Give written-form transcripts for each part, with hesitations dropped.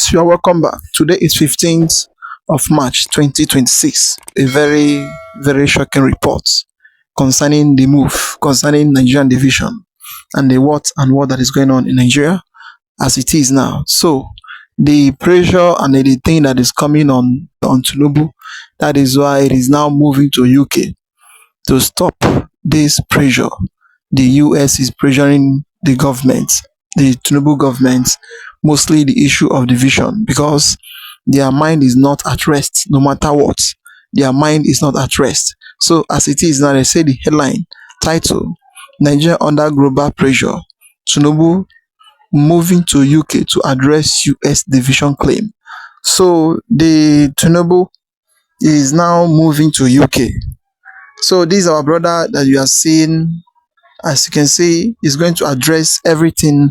viewers, you are welcome back. Today is 15th of March 2026. A very shocking report concerning the move, concerning Nigerian division and the what that is going on in Nigeria as it is now. So the pressure and the thing that is coming on Tinubu, that is why it is now moving to UK to stop this pressure. The US is pressuring the government, the Tinubu government, mostly the issue of division, because their mind is not at rest no matter what. Their mind is not at rest. So as it is now, they say the headline title, Nigeria under global pressure, Tinubu moving to UK to address US division claim. So the Tinubu is now moving to UK. So this is our brother that you are seeing. As you can see, is going to address everything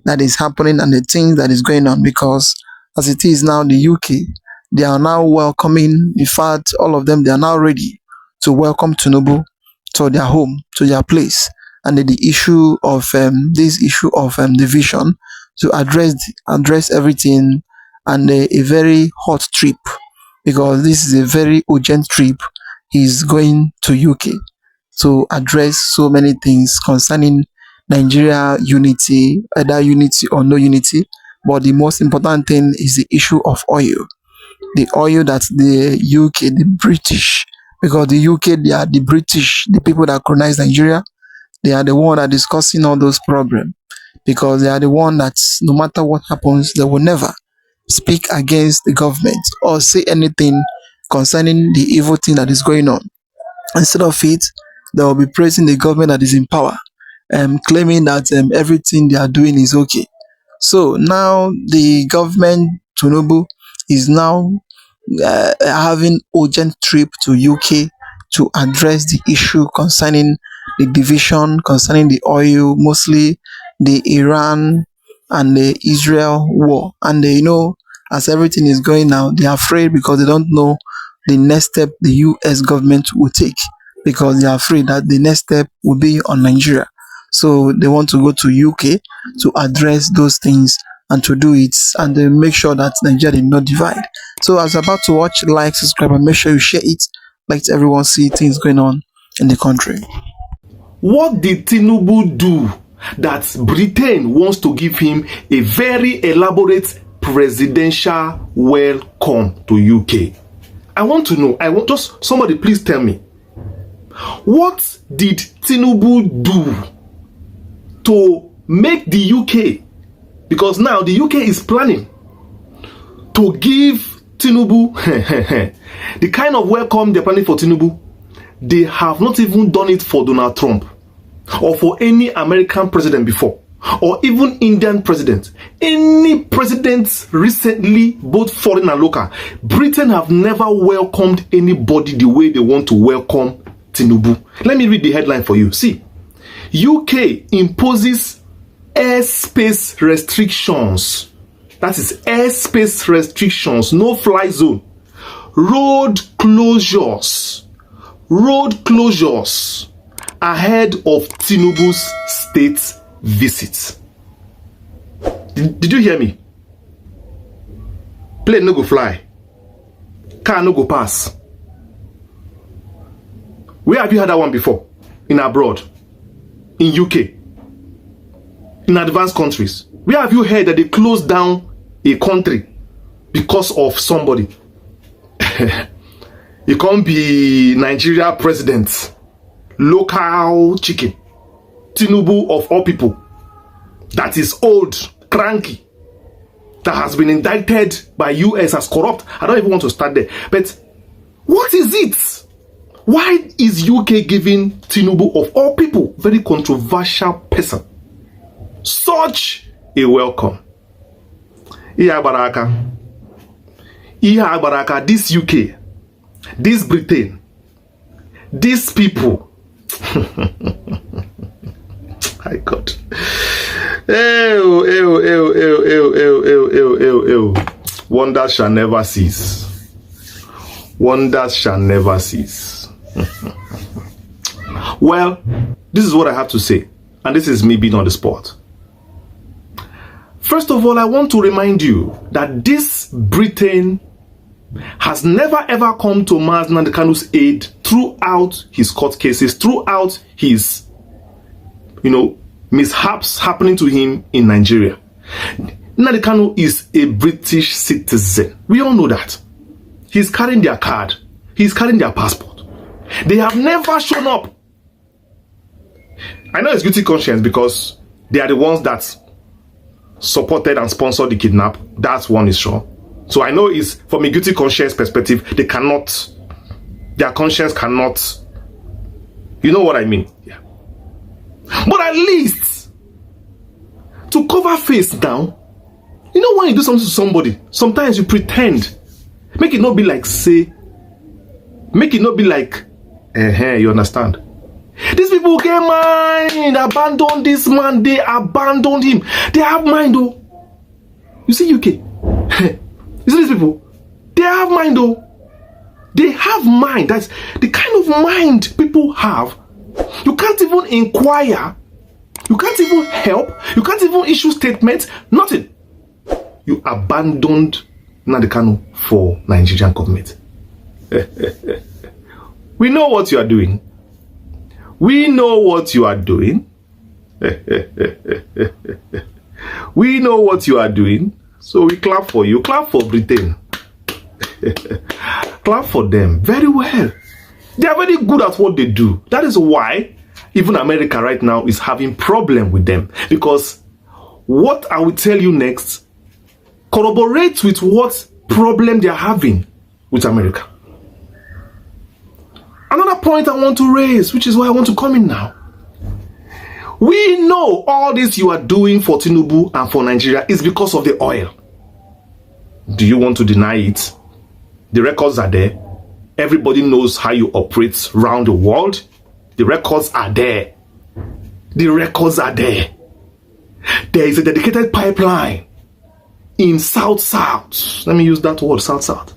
that is happening and the things that is going on, because as it is now, the UK, they are now welcoming, in fact, all of them, they are now ready to welcome Tinubu to their home, to their place. And the issue of this issue of division, to address everything, and a very hot trip, because this is a very urgent trip. He's going to UK to address so many things concerning Nigeria unity, either unity or no unity. But the most important thing is the issue of oil. The oil that the UK, the British, because the UK, they are the British, the people that colonize Nigeria, they are the one that are discussing all those problems, because they are the one that no matter what happens, they will never speak against the government or say anything concerning the evil thing that is going on. Instead of it, they will be praising the government that is in power and claiming that everything they are doing is okay. So now the government, Tinubu, is now having urgent trip to UK to address the issue concerning the division, concerning the oil, mostly the Iran and the Israel war. And they know, as everything is going now, they are afraid because they don't know the next step the US government will take, because they are afraid that the next step will be on Nigeria. So they want to go to UK to address those things and to do it, and they make sure that Nigeria did not divide. So as you're about to watch, like, subscribe, and make sure you share it. Let everyone see things going on in the country. What did Tinubu do that Britain wants to give him a very elaborate presidential welcome to UK? I want to know. I want just somebody please tell me. What did Tinubu do to make the UK, because now the UK is planning to give Tinubu the kind of welcome they're planning for Tinubu, they have not even done it for Donald Trump or for any American president before, or even Indian president. Any president recently, both foreign and local, Britain have never welcomed anybody the way they want to welcome Tinubu. Let me read the headline for you. See, UK imposes airspace restrictions. That is airspace restrictions, no fly zone. Road closures ahead of Tinubu's state visit. Did you hear me? Plane no go fly, car no go pass. Where have you heard that one before? In abroad, in UK, in advanced countries. Where have you heard that they closed down a country because of somebody? It can't be Nigeria president, local chicken, Tinubu of all people, that is old, cranky, that has been indicted by US as corrupt. I don't even want to start there. But what is it? Why is UK giving Tinubu of all people, very controversial person, such a welcome? Iya Baraka, this UK, this Britain, these people. My God. Wonders shall never cease. Wonders shall never cease. Well, this is what I have to say, and this is me being on the spot. First of all, I want to remind you that this Britain has never ever come to Nnamdi Kanu's aid throughout his court cases, throughout his, mishaps happening to him in Nigeria. Nnamdi Kanu is a British citizen. We all know that. He's carrying their card. He's carrying their passport. They have never shown up. I know it's guilty conscience because they are the ones that supported and sponsored the kidnap. That's one is sure. So I know it's from a guilty conscience perspective, their conscience cannot, you know what I mean? Yeah. But at least, to cover face down, when you do something to somebody, sometimes you pretend. Make it not be like, you understand? These people get mind, abandon this man, they abandoned him. They have mind though. You see UK? You see these people? They have mind though. They have mind. That's the kind of mind people have. You can't even inquire. You can't even help. You can't even issue statements. Nothing. You abandoned Nnamdi Kanu for Nigerian government. We know what you are doing. We know what you are doing. We know what you are doing. So we clap for you. Clap for Britain. Clap for them. Very well. They are very good at what they do. That is why even America right now is having problem with them. Because what I will tell you next corroborates with what problem they are having with America. Another point I want to raise, which is why I want to come in now. We know all this you are doing for Tinubu and for Nigeria is because of the oil. Do you want to deny it? The records are there. Everybody knows how you operate around the world. The records are there. The records are there. There is a dedicated pipeline in South-South. Let me use that word, South-South.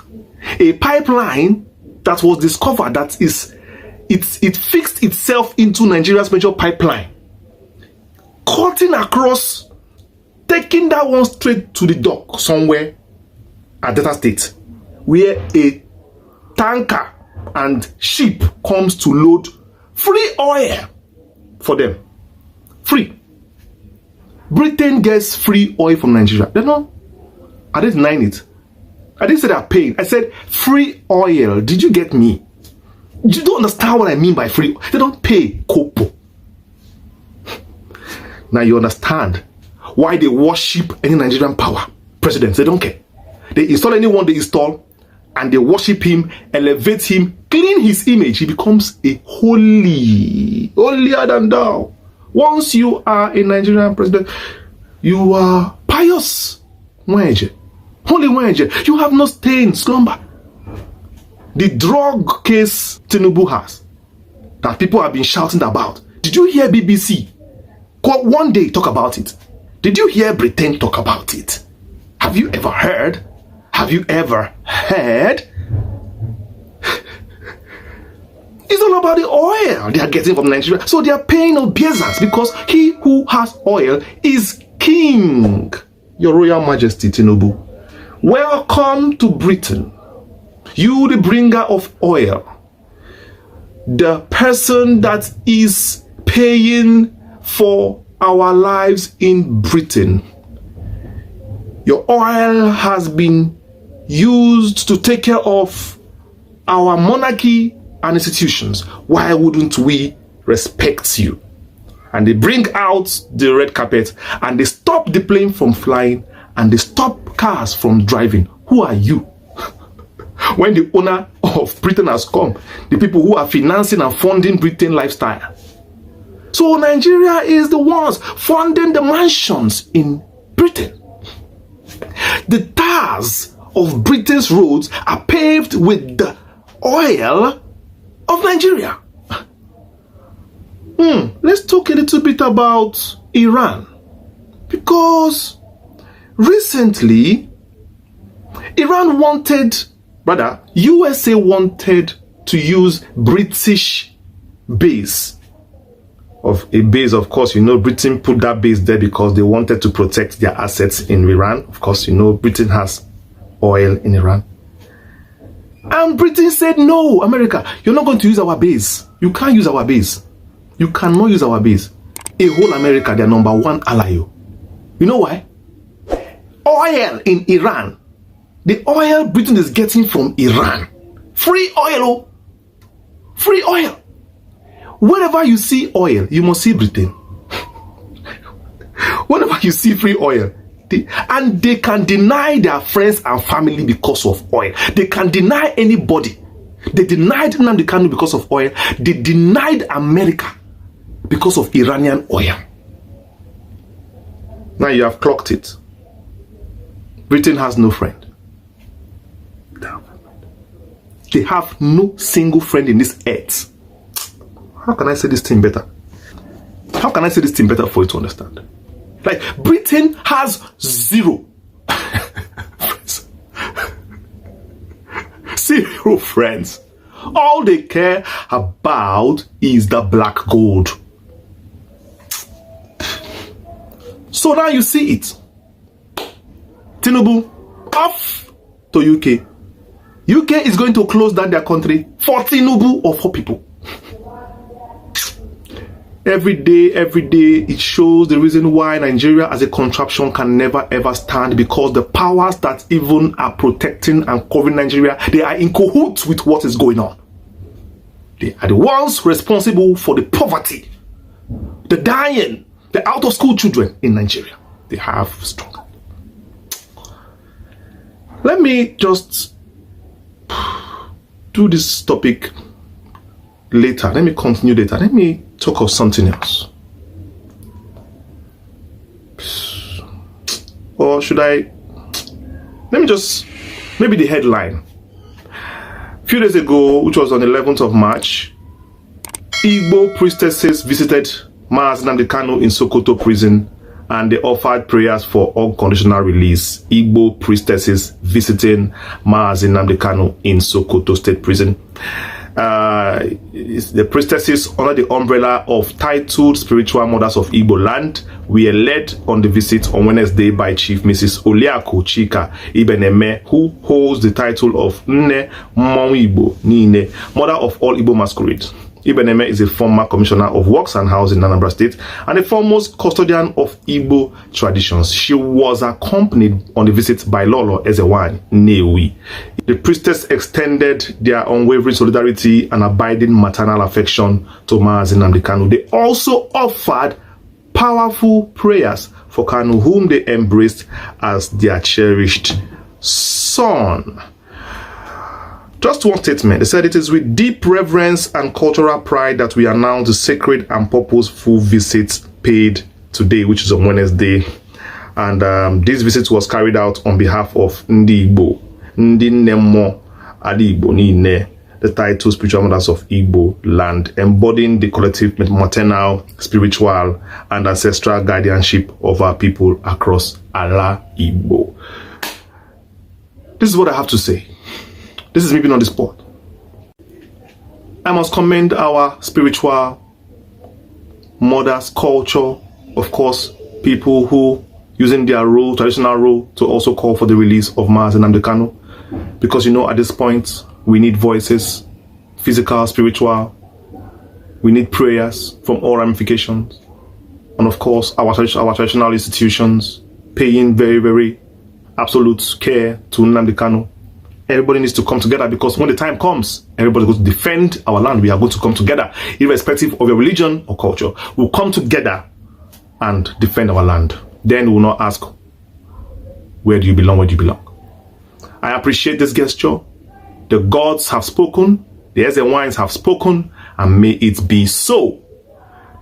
A pipeline that was discovered that it fixed itself into Nigeria's major pipeline. Cutting across, taking that one straight to the dock somewhere at Delta State, where a tanker and ship comes to load free oil for them. Free. Britain gets free oil from Nigeria. They know. I didn't denying it. I didn't say they're paying. I said free oil. Did you get me? You don't understand what I mean by free. They don't pay kopo. Now you understand why they worship any Nigerian power presidents. They don't care. They install anyone they install and they worship him, elevate him, clean his image. He becomes a holier than thou. Once you are a Nigerian president, you are pious. Holy Mwaje. You have no stain, slumber. The drug case Tinubu has that people have been shouting about. Did you hear BBC one day talk about it? Did you hear Britain talk about it? Have you ever heard? Have you ever heard? It's all about the oil they are getting from Nigeria. So they are paying obeisance because he who has oil is king. Your Royal Majesty Tinubu, welcome to Britain. You, the bringer of oil, the person that is paying for our lives in Britain. Your oil has been used to take care of our monarchy and institutions. Why wouldn't we respect you? And they bring out the red carpet and they stop the plane from flying and they stop cars from driving. Who are you? When the owner of Britain has come, the people who are financing and funding Britain lifestyle. So Nigeria is the ones funding the mansions in Britain. The tars of Britain's roads are paved with the oil of Nigeria. Let's talk a little bit about Iran. Because recently, USA wanted to use British base of a base. Of course, you know, Britain put that base there because they wanted to protect their assets in Iran. Of course, you know, Britain has oil in Iran. And Britain said, no, America, you're not going to use our base. You can't use our base. You cannot use our base. A whole America, their number one ally. You know why? Oil in Iran. The oil Britain is getting from Iran. Free oil. Free oil. Wherever you see oil, you must see Britain. Whenever you see free oil, and they can deny their friends and family because of oil. They can deny anybody. They denied Nnamdi Kanu because of oil. They denied America because of Iranian oil. Now you have clocked it. Britain has no friend. They have no single friend in this earth. How can I say this thing better? How can I say this thing better for you to understand? Like, Britain has zero friends. Zero friends. All they care about is the black gold. So now you see it. Tinubu off to UK. UK is going to close down their country for Tinubu or for people. Every day, it shows the reason why Nigeria as a contraption can never ever stand, because the powers that even are protecting and covering Nigeria, they are in cahoots with what is going on. They are the ones responsible for the poverty, the dying, the out of school children in Nigeria. They have strong. Let me just do this topic later. Let me continue later. Let me talk of something else. Or should I? Let me just, maybe the headline. A few days ago, which was on the 11th of March, Igbo priestesses visited Nnamdi Kanu in Sokoto prison, and they offered prayers for unconditional release. Igbo priestesses visiting Nnamdi Kanu in Sokoto State Prison. The priestesses under the umbrella of titled spiritual mothers of Igbo land were led on the visit on Wednesday by Chief Mrs. Oliako Chika Ibeneme, who holds the title of Nne Mwibo Nine, mother of all Igbo masquerade. Ibeneme is a former commissioner of works and housing in Anambra State and a foremost custodian of Igbo traditions. She was accompanied on the visit by Lolo Ezewan Newi. The priestess extended their unwavering solidarity and abiding maternal affection to Nnamdi Kanu. They also offered powerful prayers for Kanu, whom they embraced as their cherished son. Just one statement. They said, "It is with deep reverence and cultural pride that we announce the sacred and purposeful visit paid today," which is on Wednesday. And this visit was carried out on behalf of Ndi Igbo, Ndi Nemo Adi Igbo Nine, the title spiritual mothers of Igbo land, embodying the collective maternal, spiritual, and ancestral guardianship of our people across Allah Igbo. This is what I have to say. This is me being on the spot. I must commend our spiritual mothers, culture, of course, people who using their role, traditional role, to also call for the release of Nnamdi Kanu. Because, you know, at this point, we need voices, physical, spiritual. We need prayers from all ramifications. And of course, our traditional institutions paying very, very absolute care to Nnamdi Kanu. Everybody needs to come together, because when the time comes, everybody's going to defend our land. We are going to come together, irrespective of your religion or culture. We'll come together and defend our land. Then we'll not ask, where do you belong, where do you belong? I appreciate this gesture. The gods have spoken, the Ezewines have spoken, and may it be so.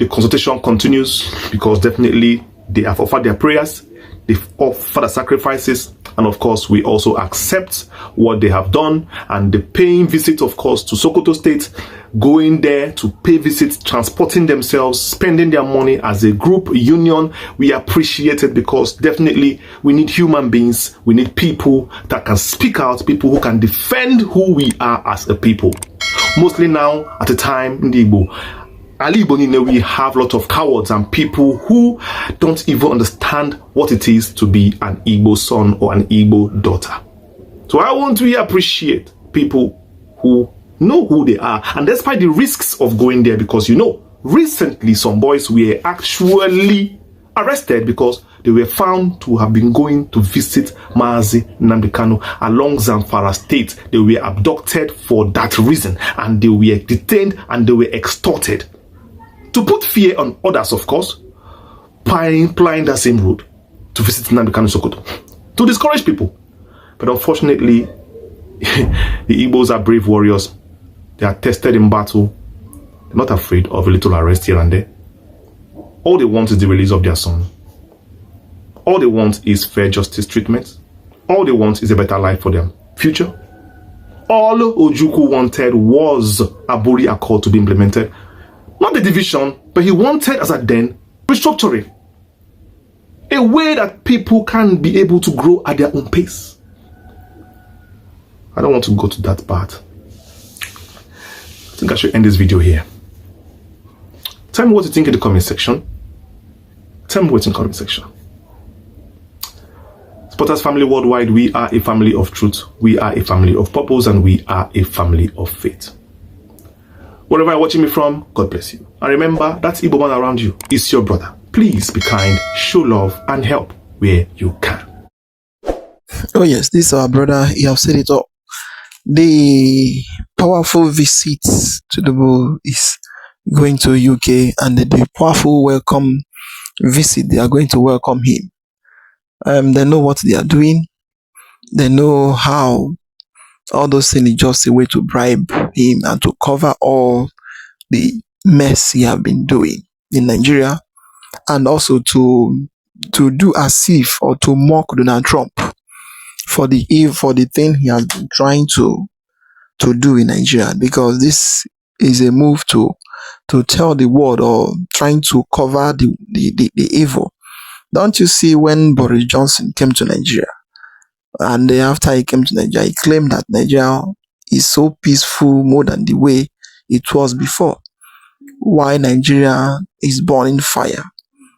The consultation continues, because definitely they have offered their prayers, they've offered the sacrifices, and of course we also accept what they have done. And the paying visit, of course, to Sokoto State, going there to pay visits, transporting themselves, spending their money as a group, union, we appreciate it, because definitely we need human beings, we need people that can speak out, people who can defend who we are as a people. Mostly now, at the time in the Igbo, Ali Bonine, we have a lot of cowards and people who don't even understand what it is to be an Igbo son or an Igbo daughter. So I want to appreciate people who know who they are, and despite the risks of going there, because recently some boys were actually arrested because they were found to have been going to visit Mazi Nnamdi Kanu along Zamfara State. They were abducted for that reason, and they were detained and they were extorted. To put fear on others, of course, plying that same road to visit Nnamdi Kanu Sokoto, to discourage people. But unfortunately, the Igbos are brave warriors. They are tested in battle. They're not afraid of a little arrest here and there. All they want is the release of their son. All they want is fair justice treatment. All they want is a better life for their future. All Ojukwu wanted was a Buri Accord to be implemented. Not the division, but he wanted, as at then, restructuring. A way that people can be able to grow at their own pace. I don't want to go to that part. I think I should end this video here. Tell me what you think in the comment section. Tell me what in the comment section. Supporters Family Worldwide, we are a family of truth, we are a family of purpose, and we are a family of faith. Wherever you're watching me from, God bless you. And remember, that Igbo man around you is your brother. Please be kind, show love, and help where you can. Oh yes, this is our brother. You have said it all. The powerful visit to the bull is going to UK, and the powerful welcome visit, they are going to welcome him. They know what they are doing. They know how all those things is just a way to bribe him and to cover all the mess he have been doing in Nigeria, and also to do as if or to mock Donald Trump for the thing he has been trying to do in Nigeria, because this is a move to tell the world, or trying to cover the evil. Don't you see, when Boris Johnson came to Nigeria, and after he came to Nigeria, he claimed that Nigeria is so peaceful more than the way it was before. Why Nigeria is burning fire,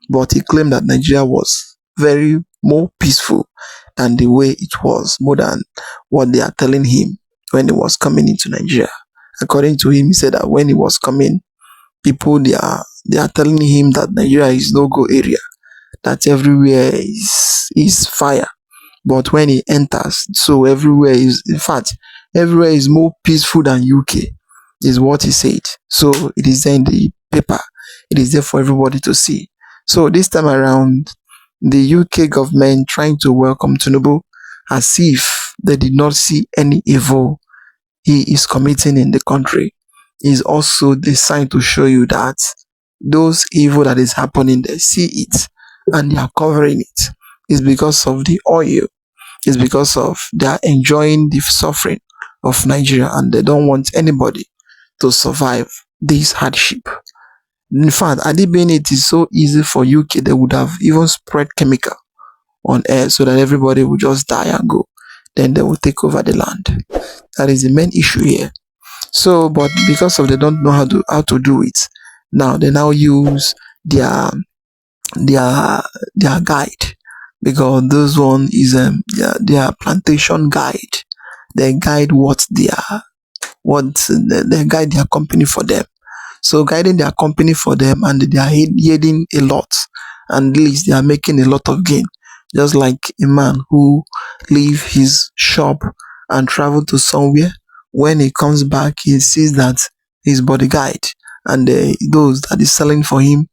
but he claimed that Nigeria was very more peaceful than the way it was, more than what they are telling him when he was coming into Nigeria. According to him, he said that when he was coming, people they are telling him that Nigeria is no-go area, that everywhere is fire. But when he enters, so everywhere is, in fact, everywhere is more peaceful than UK, is what he said. So it is there in the paper. It is there for everybody to see. So this time around, the UK government trying to welcome Tinubu as if they did not see any evil he is committing in the country, is also the sign to show you that those evil that is happening, they see it and they are covering it. It's because of the oil. It's because of they are enjoying the suffering of Nigeria, and they don't want anybody to survive this hardship. In fact, had it been it is so easy for UK, they would have even spread chemical on air so that everybody would just die and go. Then they will take over the land. That is the main issue here. So, but because of they don't know how to do it, now they now use their guide, because those one is their plantation guide. They guide they guide their company for them. So guiding their company for them, and they are yielding a lot, and at least they are making a lot of gain. Just like a man who leave his shop and travel to somewhere. When he comes back, he sees that his bodyguard and those that is selling for him,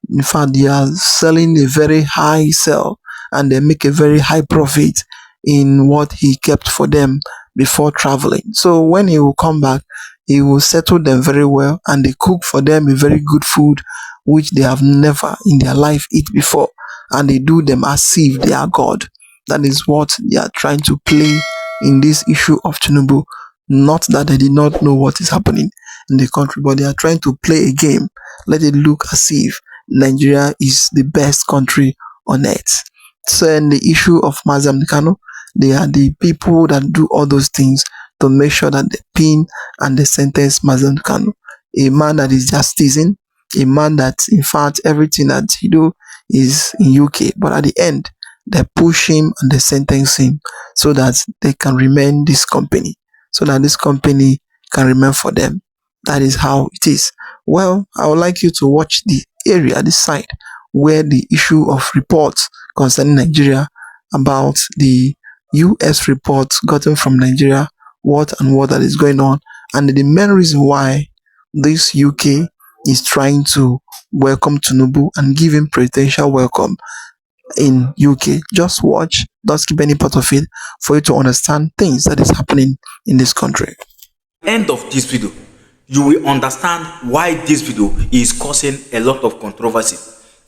in fact, they are selling a very high sell, and they make a very high profit in what he kept for them before traveling. So when he will come back, he will settle them very well, and they cook for them a very good food which they have never in their life eat before, and they do them as if they are God. That is what they are trying to play in this issue of Tinubu. Not that they did not know what is happening in the country, but they are trying to play a game. Let it look as if Nigeria is the best country on earth. So in the issue of Nnamdi Kanu, they are the people that do all those things to make sure that they pin and they sentence Nnamdi Kanu, a man that is just teasing, A man that, in fact, everything that he do is in UK, but at the end, they push him and they sentence him so that they can remain this company, so that this company can remain for them. That is how it is. Well, I would like you to watch the area, this side, where the issue of reports concerning Nigeria about the US reports gotten from Nigeria, what that is going on, and the main reason why this UK is trying to welcome Tinubu and give him presidential welcome in UK. Just watch, don't skip any part of it for you to understand things that is happening in this country. End of this video, you will understand why this video is causing a lot of controversy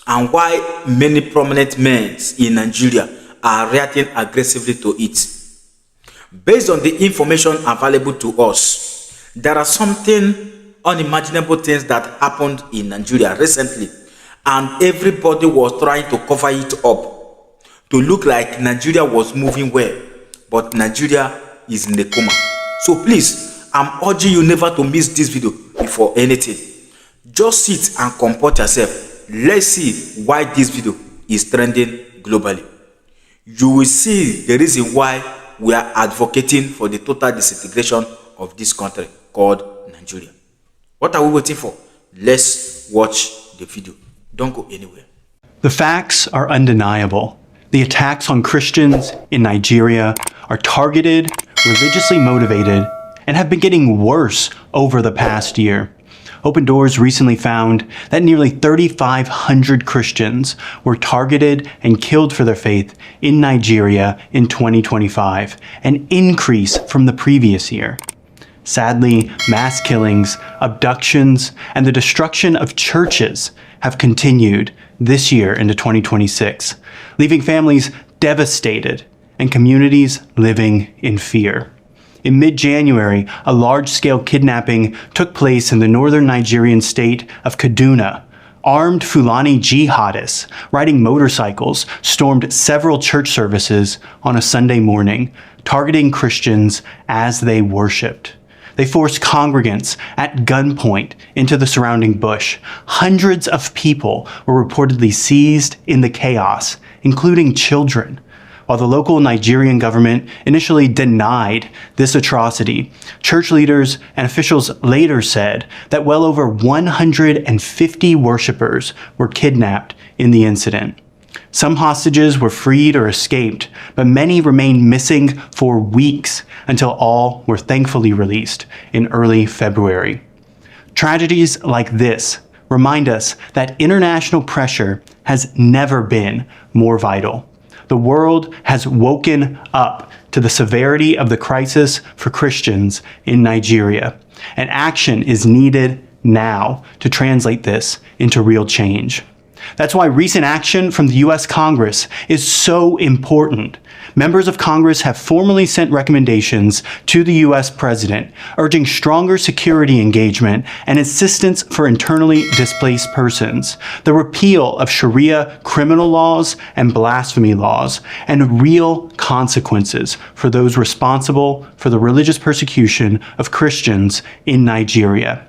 and why many prominent men in Nigeria are reacting aggressively to it. Based on the information available to us, there are something unimaginable things that happened in Nigeria recently, and everybody was trying to cover it up to look like Nigeria was moving well, but Nigeria is in a coma. So please, I'm urging you never to miss this video before anything. Just sit and comport yourself. Let's see why this video is trending globally. You will see the reason why we are advocating for the total disintegration of this country called Nigeria. What are we waiting for? Let's watch the video. Don't go anywhere. The facts are undeniable. The attacks on Christians in Nigeria are targeted, religiously motivated, and have been getting worse over the past year. Open Doors recently found that nearly 3,500 Christians were targeted and killed for their faith in Nigeria in 2025, an increase from the previous year. Sadly, mass killings, abductions, and the destruction of churches have continued this year into 2026, leaving families devastated and communities living in fear. In mid-January, a large-scale kidnapping took place in the northern Nigerian state of Kaduna. Armed Fulani jihadists riding motorcycles stormed several church services on a Sunday morning, targeting Christians as they worshipped. They forced congregants at gunpoint into the surrounding bush. Hundreds of people were reportedly seized in the chaos, including children. While the local Nigerian government initially denied this atrocity, church leaders and officials later said that well over 150 worshippers were kidnapped in the incident. Some hostages were freed or escaped, but many remained missing for weeks until all were thankfully released in early February. Tragedies like this remind us that international pressure has never been more vital. The world has woken up to the severity of the crisis for Christians in Nigeria, and action is needed now to translate this into real change. That's why recent action from the U.S. Congress is so important. Members of Congress have formally sent recommendations to the U.S. President, urging stronger security engagement and assistance for internally displaced persons, the repeal of Sharia criminal laws and blasphemy laws, and real consequences for those responsible for the religious persecution of Christians in Nigeria.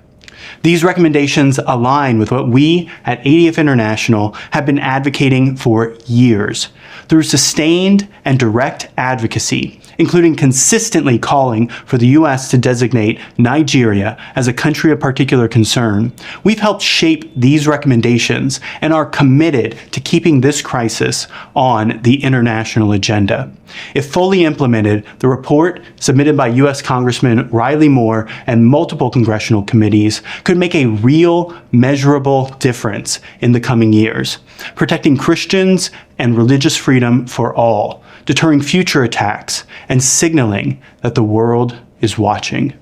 These recommendations align with what we at ADF International have been advocating for years. Through sustained and direct advocacy, including consistently calling for the U.S. to designate Nigeria as a country of particular concern, we've helped shape these recommendations and are committed to keeping this crisis on the international agenda. If fully implemented, the report submitted by U.S. Congressman Riley Moore and multiple congressional committees could make a real, measurable difference in the coming years, protecting Christians and religious freedom for all, deterring future attacks, and signaling that the world is watching.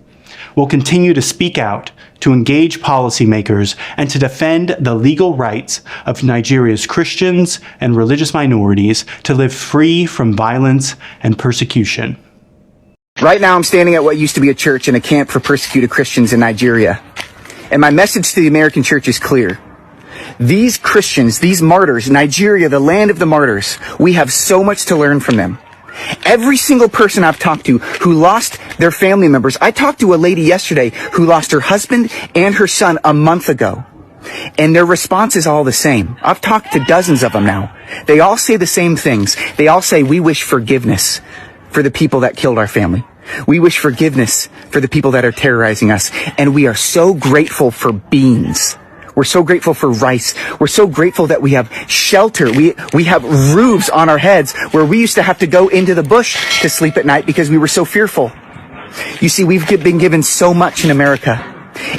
We'll continue to speak out, to engage policymakers, and to defend the legal rights of Nigeria's Christians and religious minorities to live free from violence and persecution. Right now I'm standing at what used to be a church and a camp for persecuted Christians in Nigeria. And my message to the American church is clear. These Christians, these martyrs, Nigeria, the land of the martyrs, we have so much to learn from them. Every single person I've talked to who lost their family members, I talked to a lady yesterday who lost her husband and her son a month ago. And their response is all the same. I've talked to dozens of them now. They all say the same things. They all say, we wish forgiveness for the people that killed our family. We wish forgiveness for the people that are terrorizing us. And we are so grateful for beans. We're so grateful for rice. We're so grateful that we have shelter. We have roofs on our heads where we used to have to go into the bush to sleep at night because we were so fearful. You see, we've been given so much in America.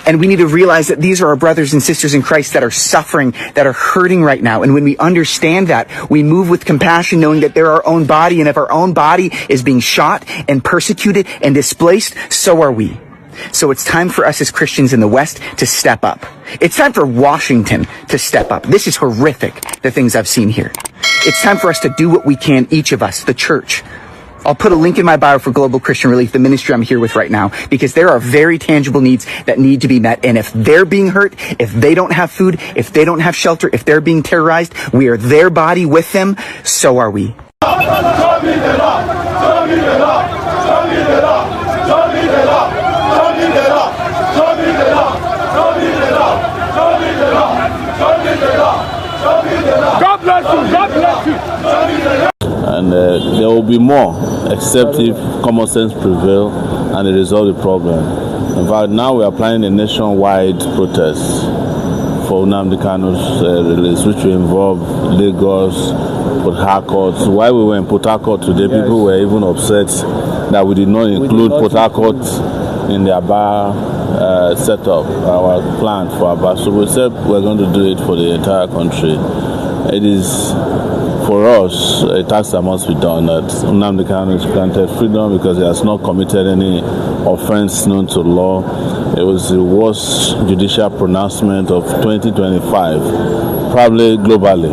And we need to realize that these are our brothers and sisters in Christ that are suffering, that are hurting right now. And when we understand that, we move with compassion, knowing that they're our own body. And if our own body is being shot and persecuted and displaced, so are we. So it's time for us as Christians in the West to step up. It's time for Washington to step up. This is horrific, the things I've seen here. It's time for us to do what we can, each of us, the church. I'll put a link in my bio for Global Christian Relief, the ministry I'm here with right now, because there are very tangible needs that need to be met. And if they're being hurt, if they don't have food, if they don't have shelter, if they're being terrorized, we are their body with them, so are we. God bless you. God bless you. And there will be more, except if common sense prevail and it resolve the problem. In fact, now we are planning a nationwide protest for Nnamdi Kanu's release, which will involve Lagos, Port Harcourt. While we were in Port Harcourt today, people were even upset that we did not include Port Harcourt in the Aba setup, our plan for Aba. So we said we're going to do it for the entire country. It is, for us, a task that must be done that Nnamdi Kanu is granted freedom because he has not committed any offense known to law. It was the worst judicial pronouncement of 2025, probably globally.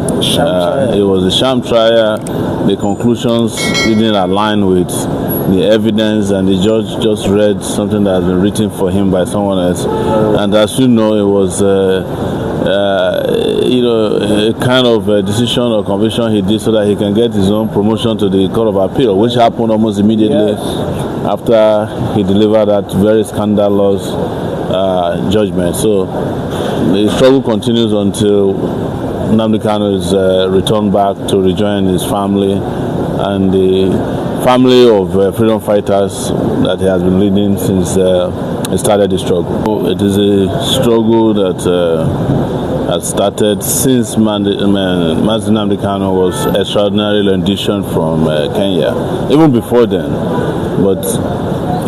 It was a sham trial. The conclusions didn't align with the evidence, and the judge just read something that has been written for him by someone else. And as you know, it was a kind of a decision or conviction he did so that he can get his own promotion to the Court of Appeal, which happened almost immediately after he delivered that very scandalous judgment. So the struggle continues until Nnamdi Kanu is returned back to rejoin his family and the family of freedom fighters that he has been leading since he started the struggle. It is a struggle that has started since Nnamdi Kanu was extraordinarily auditioned from Kenya, even before then. But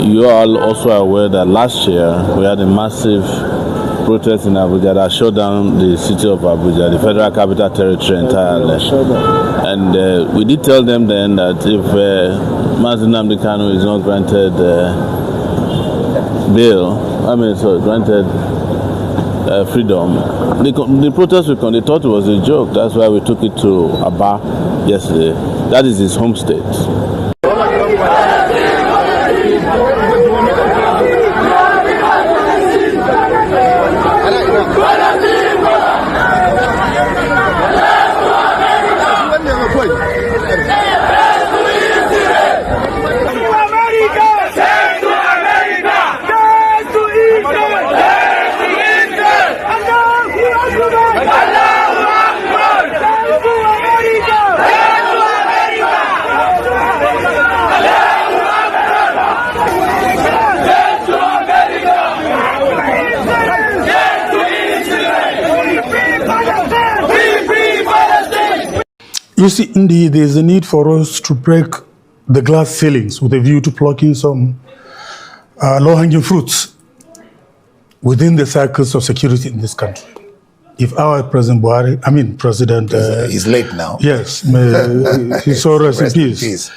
you are also aware that last year we had a massive protest in Abuja that shut down the city of Abuja, the Federal Capital Territory entirely. And we did tell them then that if Nnamdi Kanu is not granted granted freedom, the protest they thought it was a joke. That's why we took it to Aba yesterday. That is his home state. You see, indeed, there is a need for us to break the glass ceilings with a view to plucking some low-hanging fruits within the circles of security in this country. If our President he's late now. Yes, may his soul rest in peace.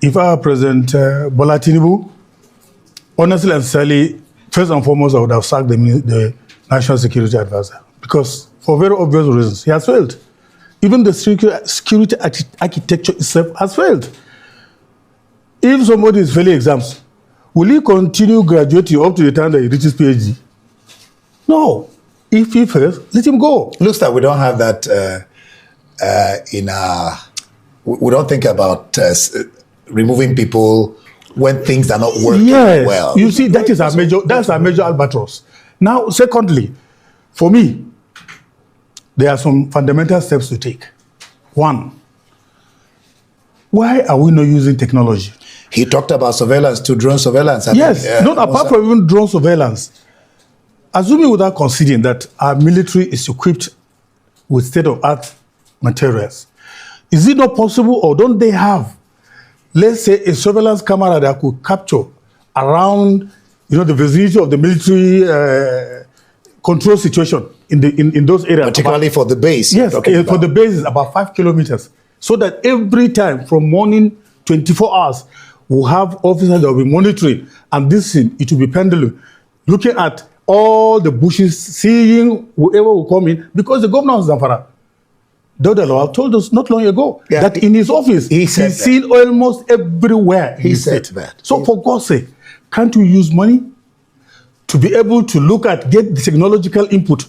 If our President Bola Tinubu, honestly and sincerely, first and foremost, I would have sacked the National Security Advisor because, for very obvious reasons, he has failed. Even the security architecture itself has failed. If somebody is failing exams, will he continue graduating up to the time that he reaches PhD? No. If he fails, let him go. Looks like we don't have that in our... We don't think about removing people when things are not working well. You see, that's our major albatross. Now, secondly, for me, there are some fundamental steps to take. One, why are we not using technology? He talked about surveillance to drone surveillance. Not apart from even drone surveillance. Assuming without conceding that our military is equipped with state-of-art materials, is it not possible, or don't they have, let's say, a surveillance camera that could capture around, the vicinity of the military control situation in those areas? Particularly for the base. Yes, for the base is about 5 kilometers. So that every time from morning, 24 hours, we'll have officers that will be monitoring, and this thing, it will be pendulum, looking at all the bushes, seeing whoever will come in, because the governor of Zamfara, Dodelo, told us not long ago that in his office, he's seen almost everywhere. He said that. So for God's sake, can't we use money to be able to get the technological input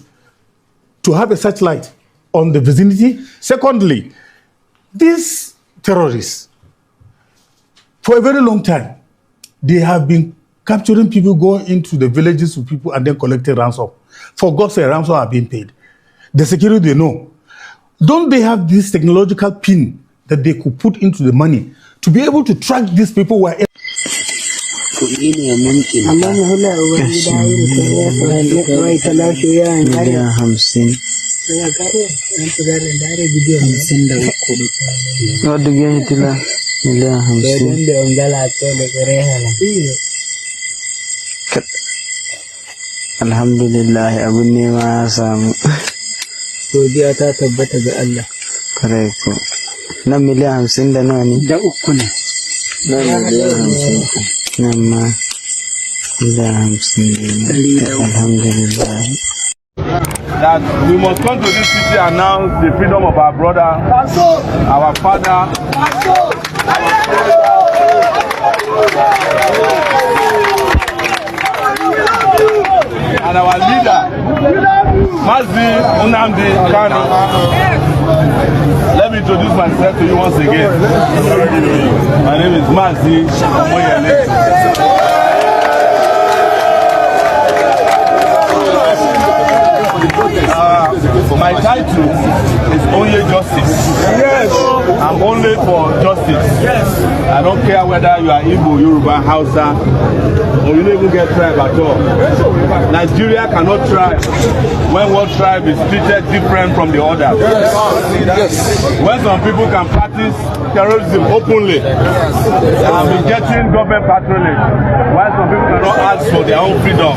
to have a satellite on the vicinity? Secondly, these terrorists, for a very long time, they have been capturing people, going into the villages with people and then collecting ransom. For God's sake, ransom are being paid. The security, they know. Don't they have this technological pin that they could put into the money to be able to track these people wherever? Alhamdulillah, abun nema ya samu. Godiya ta tabbata ga Allah. Kare ko. Nan miliyan 50 da nawa ne? Da uku ne. Nan miliyan 50. Nan ma miliyan 50. Alhamdulillah. That we must come to this city and announce the freedom of our brother, our father, and our leader, Nnamdi Kanu. Let me introduce myself to you once again. My name is Mazi Omoyele. My title is only justice. Yes. I'm only for justice. Yes. I don't care whether you are Igbo, Yoruba, Hausa, or you don't even get tribe at all. Nigeria cannot thrive when one tribe is treated different from the other. Yes. When some people can practice terrorism openly and be getting government patronage, while some people cannot ask for their own freedom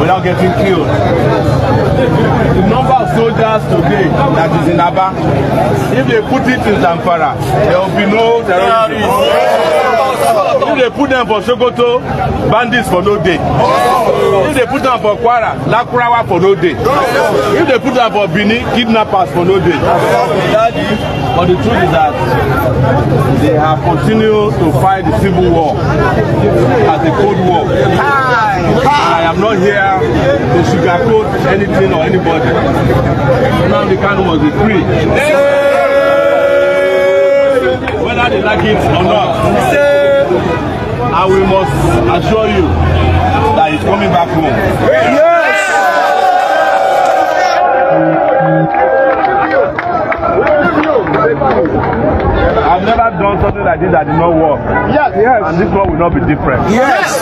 without getting killed. The number of soldiers today that is in Aba, if they put it in Zamfara, there will be no terrorism. If they put them for Sokoto, bandits for no day. If they put them for Kwara, Lakurawa for no day. If they put them for Bini, kidnappers for no day. But the truth is that they have continued to fight the civil war as the Cold War. And I am not here to sugarcoat anything or anybody. Nnamdi Kanu must be free. Whether they like it or not. And we must assure you that he's coming back home. Yes! I've never done something like this that did not work. Yes. Yes. And this one will not be different. Yes.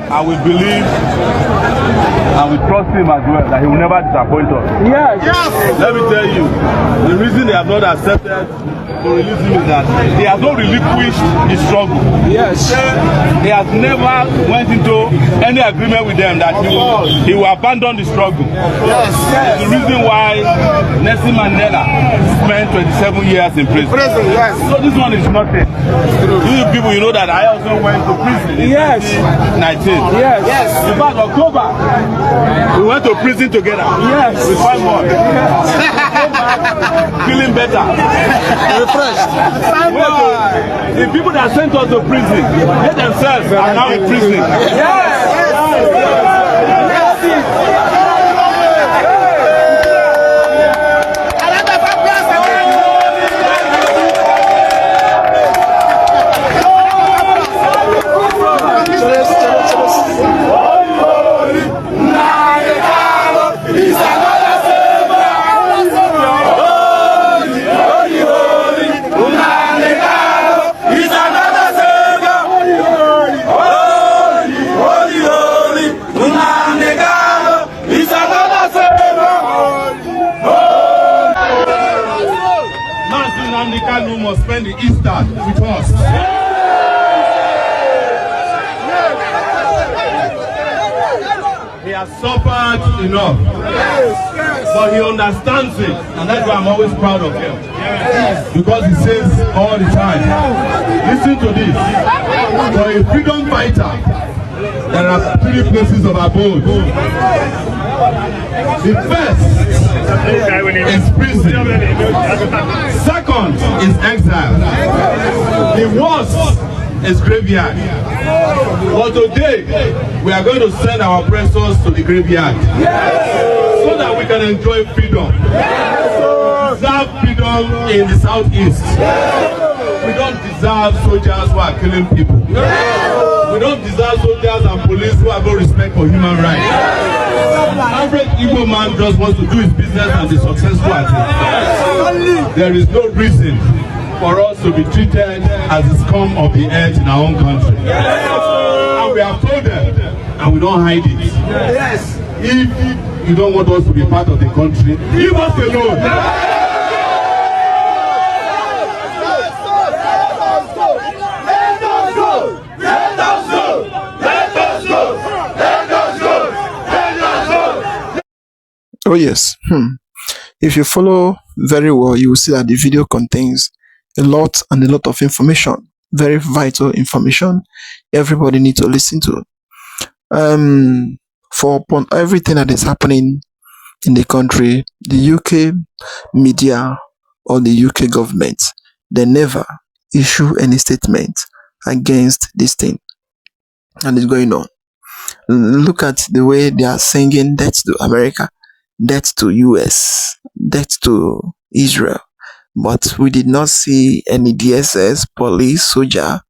And we believe and we trust him as well that he will never disappoint us. Yes. Yes. Let me tell you, the reason they have not accepted to release him is that he has not relinquished his struggle. Yes. He has never went into any agreement with them that he will abandon the struggle. Yes. Yes. The reason why Nelson Mandela spent 27 years in prison. Yes. So this one is nothing. You people, you know that I also went to prison in 2019. Yes. Yes. In fact, October, we went to prison together. Yes. With 5 more. Feeling better. Refreshed. The people that sent us to prison, they themselves are now in prison. Yes. has suffered enough. But he understands it, and that's why I'm always proud of him. Because he says all the time, listen to this, for a freedom fighter, there are 3 places of abode. The first is prison. Second is exile. The worst is graveyard. But today, we are going to send our oppressors to the graveyard so that we can enjoy freedom. Deserve freedom in the southeast. We don't deserve soldiers who are killing people. We don't deserve soldiers and police who have no respect for human rights. Average Igbo man just wants to do his business and be successful at it. There is no reason for us to be treated as the scum of the earth in our own country. And we have told them, and we don't hide it. If you don't want us to be part of the country, leave us alone. Oh yes. If you follow very well, you will see that the video contains a lot of information, very vital information everybody needs to listen to. For upon everything that is happening in the country, the UK media or the UK government, they never issue any statement against this thing that is going on. Look at the way they are singing death to America, death to US, death to Israel. But we did not see any DSS, police, soldier,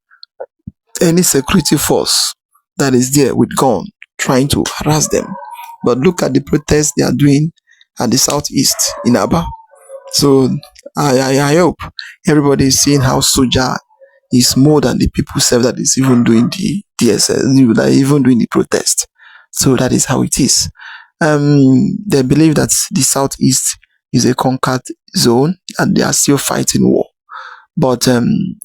any security force that is there with gun trying to harass them. But look at the protests they are doing at the southeast in Aba. So I hope everybody is seeing how soldier is more than the people self that is even doing the DSS, that even doing the protest. So that is how it is. They believe that the southeast is a conquered zone and they are still fighting war. But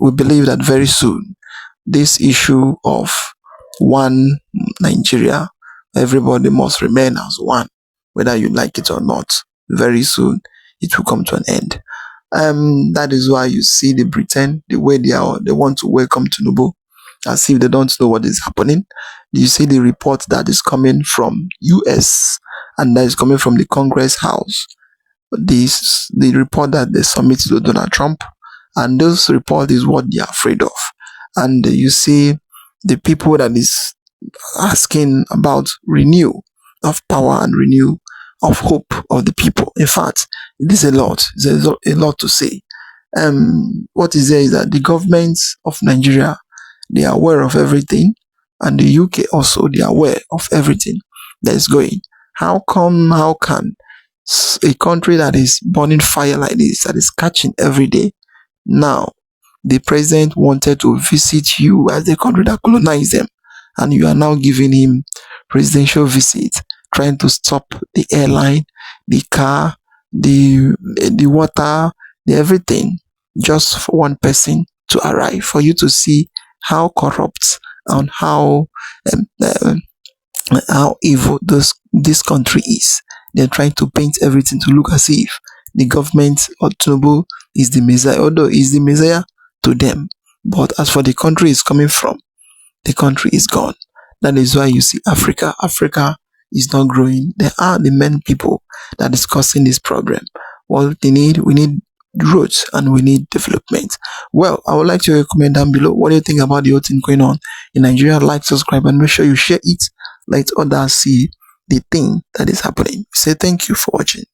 we believe that very soon, this issue of one Nigeria, everybody must remain as one, whether you like it or not. Very soon, it will come to an end. That is why you see the Britain, the way they want to welcome Tinubu, as if they don't know what is happening. You see the report that is coming from US and that is coming from the Congress House. The report that they submit to Donald Trump, and this report is what they are afraid of. And you see the people that is asking about renew of power and renew of hope of the people. In fact, it is a lot. There's a lot to say. What is there is that the governments of Nigeria, they are aware of everything, and the UK also, they are aware of everything that is going. How can a country that is burning fire like this, that is catching every day, now the president wanted to visit you as the country that colonized them, and you are now giving him presidential visit, trying to stop the airline, the car, the water, the everything, just for one person to arrive, for you to see how corrupt and how evil this country is. They're trying to paint everything to look as if the government or Tinubu is the Messiah, although he's the Messiah to them. But as for the country is coming from, the country is gone. That is why you see Africa is not growing. They are the main people that is causing this problem. What we need growth and we need development. Well, I would like to comment down below. What do you think about the whole thing going on in Nigeria? Like, subscribe, and make sure you share it. Let others see the thing that is happening. Say thank you for watching.